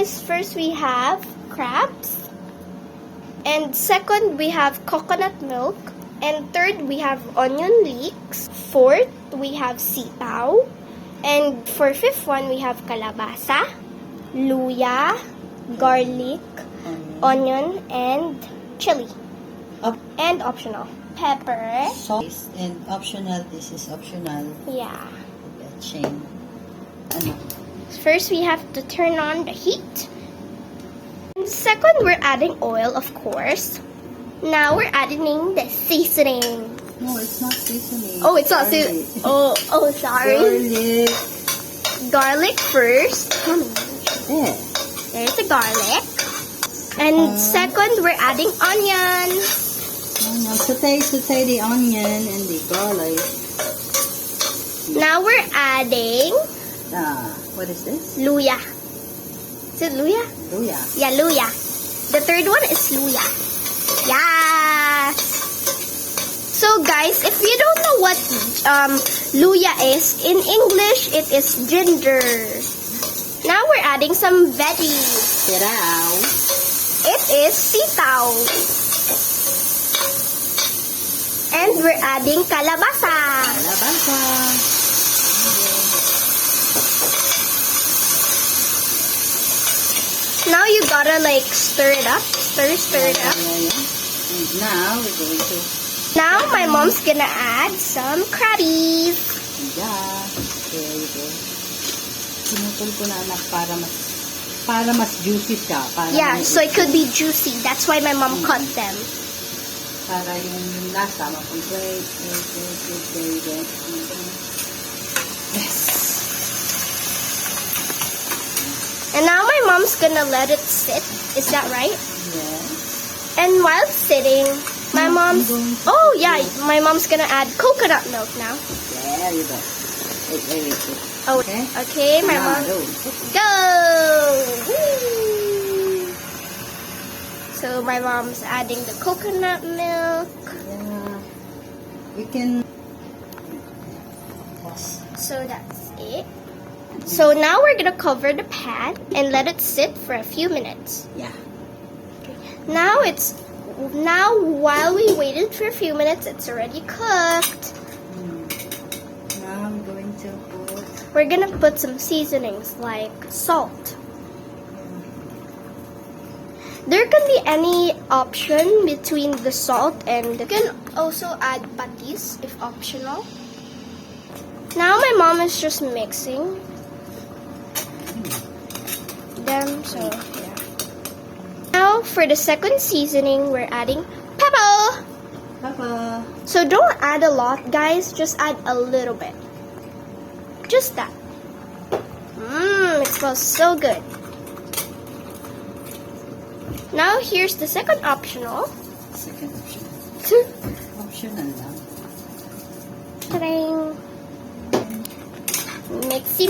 guys, first we have crabs. And second, we have coconut milk. And third, we have onion leeks. Fourth, we have sitaw. And for fifth one, we have kalabasa, luya, garlic, onion, and chili. And optional. Pepper. Salt and optional. This is optional. Yeah. Chain. Ano? First, we have to turn on the heat. And second, we're adding oil, of course. Now we're adding the seasoning. No, it's not seasoning. Oh, it's not seasoning. Oh, sorry. Garlic. Garlic first. There. There's the garlic. And second, we're adding onion. Saute the onion and the garlic. Now we're adding what is this? luya. Is it luya? Luya. Yeah, luya. The third one is luya. Yeah. So guys, if you don't know what luya is, in English it is ginger. Now we're adding some veggies. Sitaw. It is sitaw. And we're adding kalabasa. Kalabasa. Now you gotta like stir it up. Stir it up. And now we're going to... Now my mom's gonna add some crabbies. Yeah. There you go. Pinutol ko na anak para mas juicy siya. Yeah, so it could be juicy. That's why my mom cut them. Para yung lasa ma-complete. There you go. Yes. And now my mom's gonna let it sit. Is that right? Yes. And while it's sitting, my mom's... Oh, yeah, my mom's gonna add coconut milk now. There you go. Wait. Oh, okay, my mom... Go! Woo! So my mom's adding the coconut milk. Yeah. You can... So that's it. So now we're gonna cover the pan and let it sit for a few minutes. Yeah. Now while we waited for a few minutes, it's already cooked. Now I'm going to put... We're gonna put some seasonings like salt. There can be any option between the salt and you can also add patis if optional. Now my mom is just mixing them, so yeah. Now for the second seasoning, we're adding pepper. Papa. So don't add a lot, guys. Just add a little bit. Just that. It smells so good. Now here's the second optional. Second option. Optional lang. Ta-dang. Mixy.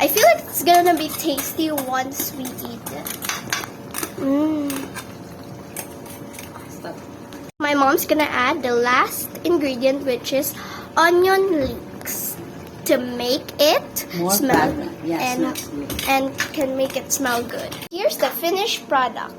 I feel like it's gonna be tasty once we eat it. Stop. My mom's gonna add the last ingredient, which is onion leeks, to make it More smell fragrant. Yeah, smells good. and can make it smell good. Here's the finished product.